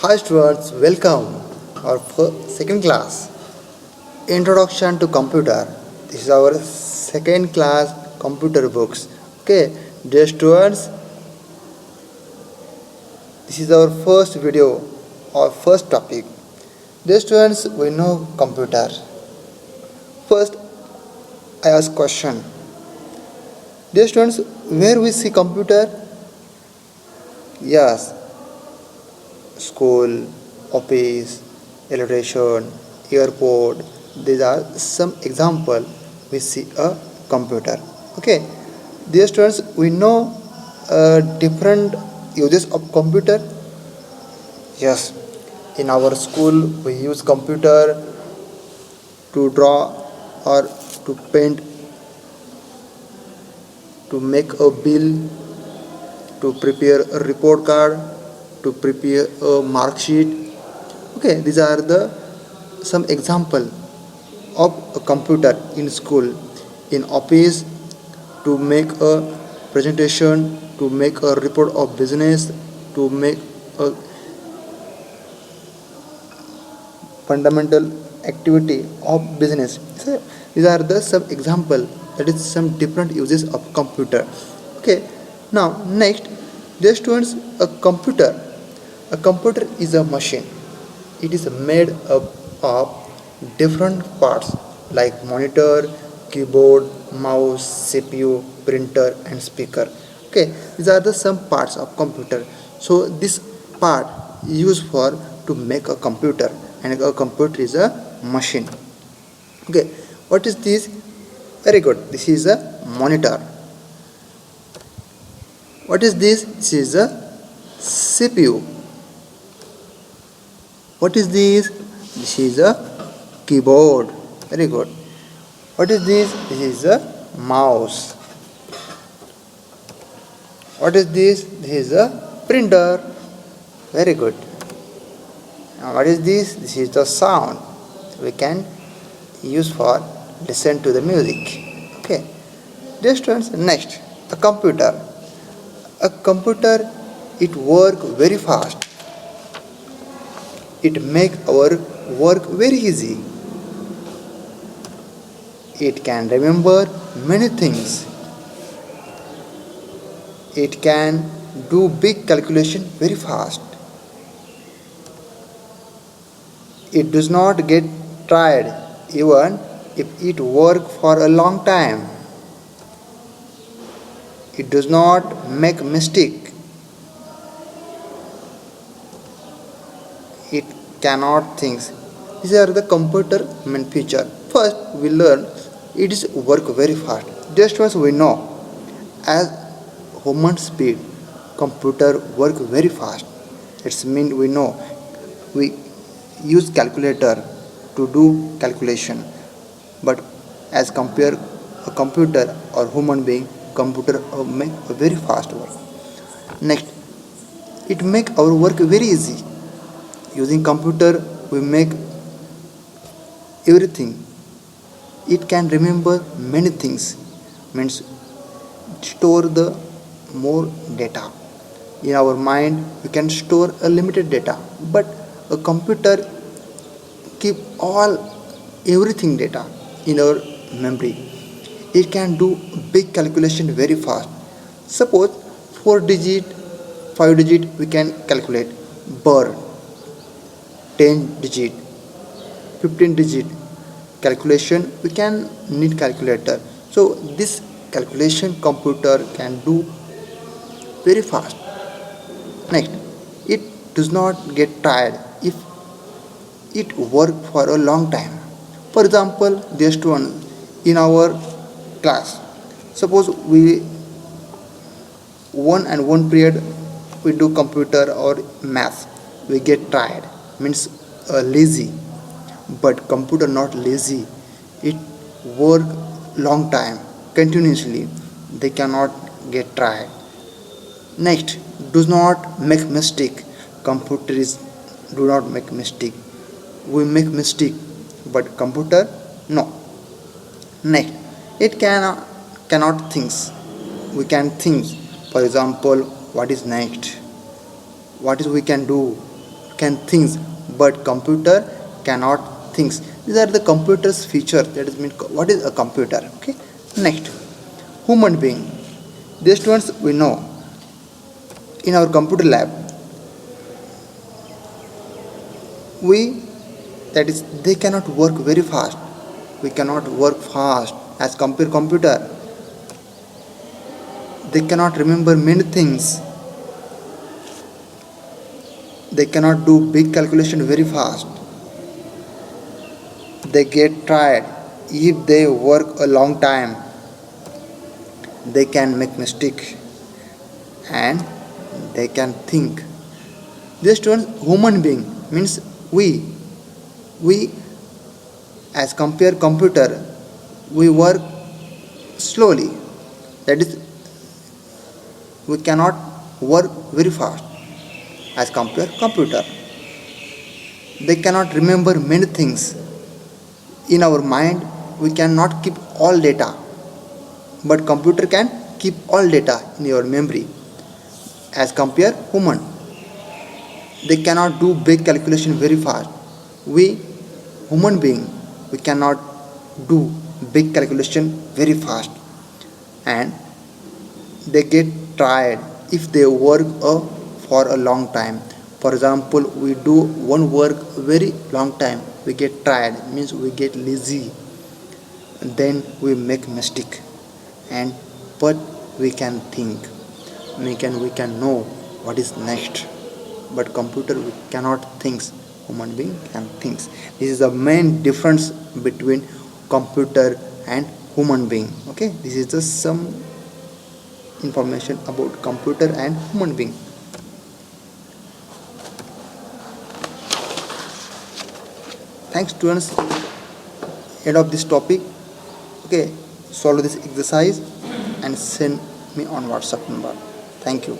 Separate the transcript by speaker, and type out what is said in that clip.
Speaker 1: Hi students, welcome our second class Introduction to Computer. This is our second class computer books. Okay, dear students, this is our first video or first topic. Dear students, we know computer. First, I ask question. Dear students, where we see computer? Yes, school, office, electrician, airport. These are some example we see a computer. Okay, dear students, we know different uses of computer. Yes, in our school we use computer to draw or to paint, to make a bill, to prepare a report card, to prepare a mark sheet. Okay, these are the some example of a computer in school, in office, to make a presentation, to make a report of business, to make a fundamental activity of business. So these are the some example, that is some different uses of computer. Okay, now next, dear students, a computer is a machine. It is made up of different parts like monitor, keyboard, mouse, CPU, printer and speaker. Okay, these are the some parts of computer. So this part used for to make a computer, and a computer is a machine. Okay, what is this? Very good. This is a monitor. What is this? This is a CPU. What is this? This is a keyboard. Very good. What is this? This is a mouse. What is this? This is a printer. Very good. Now what is this? This is the sound we can use for listen to the music. Okay. Dear students, next, a computer. A computer, it work very fast. It make our work very easy. It can remember many things. It can do big calculation very fast. It does not get tired even if it work for a long time. It does not make mistake. It cannot think. These are the computer main feature. First, we learn it is work very fast. Just as we know, as human speed, computer work very fast. It's mean we know we use calculator to do calculation, but as compare a computer or human being, computer make a very fast work. Next, it make our work very easy. Using computer we make everything. It can remember many things, means store the more data. In our mind we can store a limited data, but a computer keep all everything data in our memory. It can do big calculation very fast. Suppose 4 digit, 5 digit we can calculate, but 10 digit, 15 digit calculation we can need calculator. So this calculation computer can do very fast. Next, it does not get tired if it work for a long time. For example, just one in our class, suppose we one period we do computer or math, we get tired, means lazy. But computer not lazy, it work long time continuously, they cannot get tired. Next, does not make mistake. Computer is do not make mistake. We make mistake, but computer no. Next, it cannot think. We can think. For example, what is next? What is we can do? can think, but computer cannot think. These are the computer's feature. That is mean what is a computer. Okay. Next, human being. These students we know in our computer lab we, that is they cannot work very fast. We cannot work fast as compare computer. They cannot remember many things. They cannot do big calculation very fast. They get tired if they work a long time. They can make mistake and they can think. This students human being means we as compare computer we work slowly. That is we cannot work very fast as compare computer. They cannot remember many things. In our mind we cannot keep all data, but computer can keep all data in your memory as compare human. They cannot do big calculation very fast. We human being we cannot do big calculation very fast, and they get tired if they work for a long time. For example, we do one work very long time, we get tired means we get lazy, and then we make mistake. And but we can think, we can know what is next, but computer we cannot think. Human being can think. This is the main difference between computer and human being. Okay, this is just some information about computer and human being. Thanks students. End of this topic. Okay, solve this exercise and send me on WhatsApp number. Thank you.